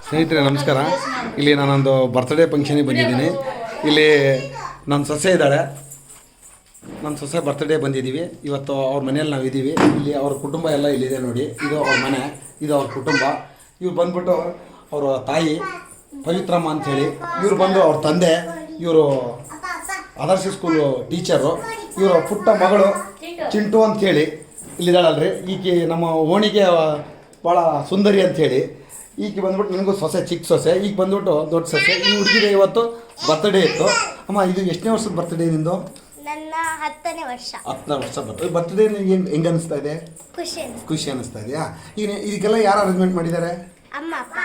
ಸ್ನೇಹಿತರೆ ನಮಸ್ಕಾರ. ಇಲ್ಲಿ ನಾನೊಂದು ಬರ್ತ್ಡೇ ಫಂಕ್ಷನಿಗೆ ಬಂದಿದ್ದೀನಿ. ಇಲ್ಲಿ ನನ್ನ ಸೊಸೆ ಇದ್ದಾಳೆ. ನನ್ನ ಸೊಸೆ ಬರ್ತ್ಡೇ ಬಂದಿದ್ದೀವಿ ಇವತ್ತು. ಅವ್ರ ಮನೆಯಲ್ಲಿ ನಾವು ಇದ್ದೀವಿ. ಇಲ್ಲಿ ಅವ್ರ ಕುಟುಂಬ ಎಲ್ಲ ಇಲ್ಲಿದೆ ನೋಡಿ. ಇದು ಅವ್ರ ಮನೆ, ಇದು ಅವ್ರ ಕುಟುಂಬ. ಇವ್ರು ಬಂದ್ಬಿಟ್ಟು ಅವರ ತಾಯಿ ಪವಿತ್ರಮ್ಮ ಅಂಥೇಳಿ, ಇವ್ರು ಬಂದು ಅವ್ರ ತಂದೆ, ಇವರು ಆದರ್ಶ ಸ್ಕೂಲು ಟೀಚರು. ಇವರ ಪುಟ್ಟ ಮಗಳು ಚಿಂಟು ಅಂಥೇಳಿ ಇಲ್ಲಿದ್ದಾಳಲ್ರಿ. ಈಕೆ ನಮ್ಮ ಓಣಿಗೆ ಭಾಳ ಸುಂದರಿ ಅಂಥೇಳಿ. ಈಕೆ ಬಂದ್ಬಿಟ್ಟು ನನಗೂ ಸೊಸೆ, ಚಿಕ್ಕ ಸೊಸೆ. ಈಗ ಬಂದ್ಬಿಟ್ಟು ದೊಡ್ಡ ಸೊಸೆ. ಈ ಹುಡುಗಿಗೆ ಇವತ್ತು ಬರ್ತ್ಡೇ ಇತ್ತು. ಅಮ್ಮ, ಇದು ಎಷ್ಟನೇ ವರ್ಷದ ಬರ್ತ್ಡೇ ನಿಂದು? ನನ್ನ 10ನೇ ವರ್ಷ. 10ನೇ ವರ್ಷ ಬರ್ತ್ಡೇ ನಿನಗೆ ಹೆಂಗೆ ಅನಿಸ್ತಾ ಇದೆ? ಖುಷಿ ಅನಿಸ್ತಾ ಇದೆಯಾ? ಈಗ ಇದಕ್ಕೆಲ್ಲ ಯಾರು ಅರೇಂಜ್ಮೆಂಟ್ ಮಾಡಿದ್ದಾರೆ? ಅಮ್ಮ ಅಪ್ಪ.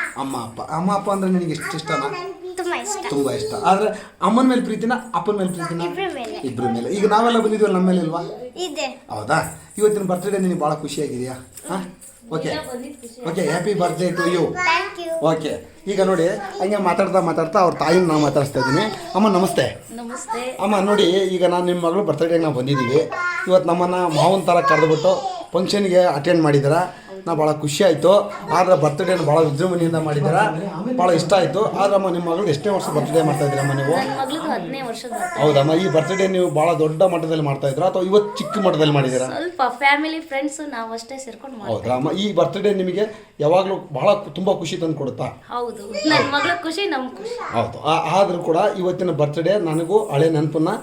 ಅಮ್ಮ ಅಪ್ಪ ಅಂದರೆ ನಿನಗೆ ಎಷ್ಟು ಇಷ್ಟನಾ? ತುಂಬ ಇಷ್ಟ. ಆದರೆ ಅಮ್ಮನ ಮೇಲೆ ಪ್ರೀತಿನ, ಅಪ್ಪನ ಮೇಲೆ ಪ್ರೀತಿನ? ಇಬ್ಬರ ಮೇಲೆ. ಈಗ ನಾವೆಲ್ಲ ಬಂದಿದ್ವಲ್ಲ, ನಮ್ಮ ಮೇಲೆ ಇಲ್ವಾ? ಇದೆ. ಹೌದಾ? ಇವತ್ತಿನ ಬರ್ತ್ಡೇ ನಿನಗೆ ಭಾಳ ಖುಷಿಯಾಗಿದೆಯಾ? ಹಾಂ, okay. Happy birthday to you. Okay. ಈಗ ನೋಡಿ, ಹಂಗೆ ಮಾತಾಡ್ತಾ ಅವ್ರ ತಾಯಿನ ನಾವು ಮಾತಾಡಿಸ್ತಾ ಇದ್ದೀನಿ. ಅಮ್ಮ ನಮಸ್ತೆ. ಅಮ್ಮ ನೋಡಿ, ಈಗ ನಾನು ನಿಮ್ಮ ಮಗಳು ಬರ್ತ್ಡೇಗೆ ನಾವು ಬಂದಿದ್ದೀವಿ. ಇವತ್ತು ನಮ್ಮನ್ನು ಮಾವನ ಥರ ಕರೆದುಬಿಟ್ಟು ಫಂಕ್ಷನ್ಗೆ ಅಟೆಂಡ್ ಮಾಡಿದ್ದೀರಾ. ನಾವು ಭಾಳ ಖುಷಿ ಆಯಿತು. ಆದರೆ ಬರ್ತ್ಡೇನ ಭಾಳ ವಿಜೃಂಭಣೆಯಿಂದ ಮಾಡಿದ್ದೀರಾ, ಭಾಳ ಇಷ್ಟ ಆಯಿತು. ಆದ್ರಮ್ಮ, ನಿಮ್ಮ ಮಗಳು ಎಷ್ಟೇ ವರ್ಷ ಬರ್ತ್ಡೇ ಮಾಡ್ತಾ ಇದ್ದೀರಮ್ಮ ನೀವು? ಹೌದಮ್ಮ. ಈ ಬರ್ತ್ಡೇ ನೀವು ಭಾಳ ದೊಡ್ಡ ಮಟ್ಟದಲ್ಲಿ ಮಾಡ್ತಾ ಇದ್ದೀರಾ ಅಥವಾ ಇವತ್ತು ಚಿಕ್ಕ ಮಟ್ಟದಲ್ಲಿ ಮಾಡಿದ್ದೀರಾ? ಸ್ವಲ್ಪ ಫ್ಯಾಮಿಲಿ ಫ್ರೆಂಡ್ಸ್ ನಾವು ಅಷ್ಟೇ ಸೇರ್ಕೊಂಡು ಮಾಡ್ತೀವಿ. ಹೌದಾ ಅಮ್ಮ? ಈ ಬರ್ತ್ಡೇ ನಿಮಗೆ ಯಾವಾಗಲೂ ಭಾಳ ತುಂಬ ಖುಷಿ ತಂದು ಕೊಡುತ್ತಾ? ಹೌದು, ನನ್ನ ಮಗಳ ಖುಷಿ ನಮ್ಮ ಖುಷಿ. ಹೌದು. ಆದರೂ ಕೂಡ ಇವತ್ತಿನ ಬರ್ತ್ಡೇ ನನಗೂ ಹಳೆ ನೆನಪನ್ನ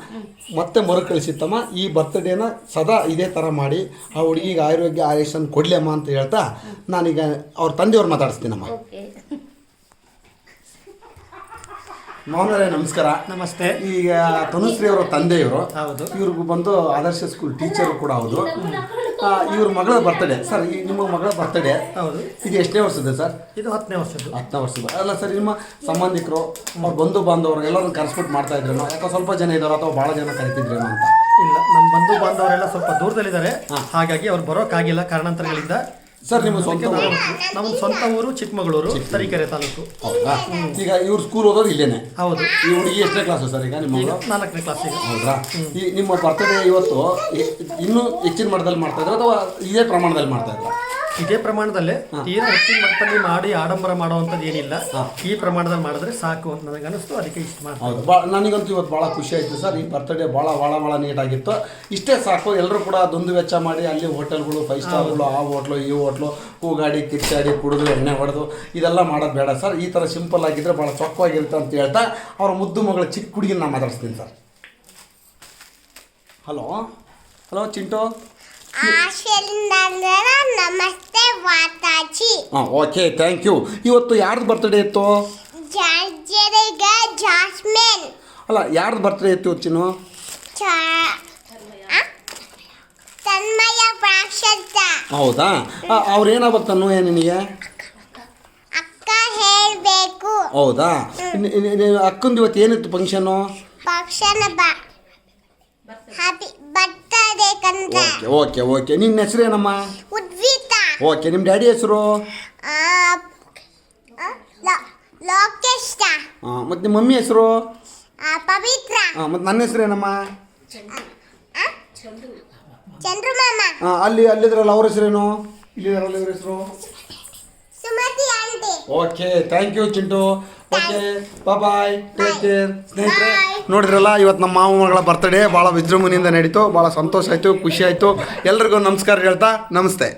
ಮತ್ತೆ ಮರುಕಳಿಸಿತ್ತಮ್ಮ. ಈ ಬರ್ತ್ಡೇನ ಸದಾ ಇದೇ ಥರ ಮಾಡಿ ಆ ಹುಡುಗಿಗೆ ಆರೋಗ್ಯ ಆಯುಷನ್ನು ಕೊಡಲಿ ಅಮ್ಮ ಅಂತ ಹೇಳ್ತಾ ನಾನೀಗ ಅವ್ರ ತಂದೆಯವ್ರು ಮಾತಾಡಿಸ್ತೀನಮ್ಮ. ಮೌನರೇ ನಮಸ್ಕಾರ. ನಮಸ್ತೆ. ಈಗ ತನುಶ್ರೀ ಅವರ ತಂದೆಯವರು. ಹೌದು. ಇವ್ರಿಗೂ ಬಂದು ಆದರ್ಶ ಸ್ಕೂಲ್ ಟೀಚರು ಕೂಡ ಹೌದು. ಇವ್ರ ಮಗಳ ಬರ್ತ್ಡೇ ಸರ್. ಈ ನಿಮ್ಮ ಮಗಳ ಬರ್ತ್ಡೇ ಹೌದು. ಇದು ಎಷ್ಟನೇ ವರ್ಷದ ಸರ್? ಇದು 10ನೇ ವರ್ಷದ್ದು. 10ನೇ ವರ್ಷದ. ಅಲ್ಲ ಸರ್, ನಿಮ್ಮ ಸಂಬಂಧಿಕರು, ಅವ್ರ ಬಂಧು ಬಾಂಧವರು ಎಲ್ಲರೂ ಕರೆಸ್ಬಿಟ್ಟು ಮಾಡ್ತಾ ಇದ್ರೇನೋ, ಯಾಕೋ ಸ್ವಲ್ಪ ಜನ ಇದ್ದಾರೋ ಅಥವಾ ಭಾಳ ಜನ ಕರಿತಿದ್ರೇನೋ ಅಂತ? ಇಲ್ಲ, ನಮ್ಮ ಬಂಧು ಬಾಂಧವರೆಲ್ಲ ಸ್ವಲ್ಪ ದೂರದಲ್ಲಿದ್ದಾರೆ. ಹಾಗಾಗಿ ಅವ್ರು ಬರೋಕ್ಕಾಗಿಲ್ಲ ಕಾರಣಾಂತರಗಳಿಂದ. ಸರ್, ನಿಮ್ಮ ಸ್ವಂತ ನಮ್ಮ ಸ್ವಂತ ಊರು ಚಿಕ್ಕಮಗಳೂರು, ತರೀಕೆರೆ ತಾಲೂಕು. ಹೌದಾ? ಈಗ ಇವ್ರು ಸ್ಕೂಲ್ ಓದೋದು ಇಲ್ಲೇನೆ? ಹೌದು. ಈ ಹುಡುಗಿ ಎಷ್ಟನೇ ಕ್ಲಾಸು ಸರ್ ಈಗ ನಿಮ್ಮ ಮಗಳು? 4ನೇ ಕ್ಲಾಸ್ ಈಗ. ಹೌದಾ? ಈ ನಿಮ್ಮ ಬರ್ತ್ಡೇ ಇವತ್ತು ಇನ್ನೂ ಹೆಚ್ಚಿನ ಮಟ್ಟದಲ್ಲಿ ಮಾಡ್ತಾ ಇದ್ರು ಅಥವಾ ಇದೇ ಪ್ರಮಾಣದಲ್ಲಿ ಮಾಡ್ತಾ ಇದ್ರು? ಇದೇ ಪ್ರಮಾಣದಲ್ಲೇ, ತೀರಾ ಹೆಚ್ಚಿನ ಮಟ್ಟದಲ್ಲಿ ಮಾಡಿ ಆಡಂಬರ ಮಾಡುವಂಥದ್ದು ಏನಿಲ್ಲ. ಈ ಪ್ರಮಾಣದಲ್ಲಿ ಮಾಡಿದ್ರೆ ಸಾಕು ಅಂತ ನನಗೆ ಅನಿಸ್ತು, ಅದಕ್ಕೆ ಇಷ್ಟು ಮಾಡಿ. ಹೌದು. ನನಗಂತೂ ಇವತ್ತು ಭಾಳ ಖುಷಿ ಆಯಿತು ಸರ್. ಈ ಬರ್ತ್ಡೇ ಭಾಳ ನೀಟಾಗಿತ್ತು. ಇಷ್ಟೇ ಸಾಕು. ಎಲ್ಲರೂ ಕೂಡ ದುಂದು ವೆಚ್ಚ ಮಾಡಿ ಅಲ್ಲಿ ಹೋಟೆಲ್ಗಳು, 5 ಸ್ಟಾರ್ಗಳು, ಆ ಹೋಟ್ಲು ಈ ಹೋಟ್ಲು, ಕೂಗಾಡಿ ಕಿಚ್ಚಾಡಿ ಕುಡಿದು ಎಣ್ಣೆ ಹೊಡೆದು ಇದೆಲ್ಲ ಮಾಡೋದು ಬೇಡ ಸರ್. ಈ ಥರ ಸಿಂಪಲ್ ಆಗಿದ್ದರೆ ಭಾಳ ಚೊಕ್ಕವಾಗಿರುತ್ತೆ ಅಂತ ಹೇಳ್ತಾ ಅವ್ರ ಮುದ್ದು ಮಗಳ ಚಿಕ್ಕ ಹುಡುಗಿನ ನಾನು ಮಾತಾಡಿಸ್ತೀನಿ ಸರ್. ಹಲೋ ಚಿಂಟು. ನಮಸ್ತೆ ವಾತಾಜಿ. Okay, thank you. ಇವತ್ತು ಯಾರ್ದು ಬರ್ತ್ಡೇ ಇತ್ತು? ಜಾಸ್ಮಿನ್. ಅಲ್ಲ, ಯಾರ್ದು ಬರ್ತ್ಡೇ ಇತ್ತು ಚಿನ್ನು? ತನ್ಮಯ ಪ್ರಾಕ್ಷತ. ಹೌದಾ? ಅವ್ರೇನಾಗ್ಬೇಕು ತನ್ನು ನಿನಗೆ? ಅಕ್ಕ ಹೇಳಬೇಕು. ಹೌದಾ? ಅಕ್ಕಂದು ಇವತ್ತು ಏನಿತ್ತು ಫಂಕ್ಷನ್ನು? ಹ್ಯಾಪಿ ಬರ್ತ್ಡೇ ಕಂದ. ಓಕೆ. ನಿನ್ನ ಹೆಸರೇನಮ್ಮ? ಉದ್ವಿತಾ. ಓಕೆ. ನಿಮ್ಮ ಡ್ಯಾಡಿ ಹೆಸರು? ಲೋಕೇಶ್. ಮತ್ತು ನಿಮ್ಮ ಮಮ್ಮಿ ಹೆಸರು? ಪವಿತ್ರ. ಮತ್ತು ನನ್ನ ಹೆಸರೇನಮ್ಮ? ಚಂದ್ರು ಮಾಮ. ಅಲ್ಲಿದ್ರಲ್ಲ ಅವ್ರ ಹೆಸರೇನು? ಇಲ್ಲಿದ್ರಲ್ಲ ಇವ್ರ ಹೆಸರು? Sumathi aunty. Okay, thank you Chintu. Okay, bye, take care. ಸ್ನೇಹಿತರೆ ನೋಡಿದ್ರಲ್ಲ, ಇವತ್ತು ನಮ್ಮ ಮಾವ ಮಗಳ ಬರ್ತ್ಡೇ ಭಾಳ ವಿಜೃಂಭಣೆಯಿಂದ ನಡೀತು. ಭಾಳ ಸಂತೋಷ ಆಯಿತು, ಖುಷಿ ಆಯಿತು. ಎಲ್ರಿಗೂ ನಮಸ್ಕಾರ ಹೇಳ್ತಾ ನಮಸ್ತೆ.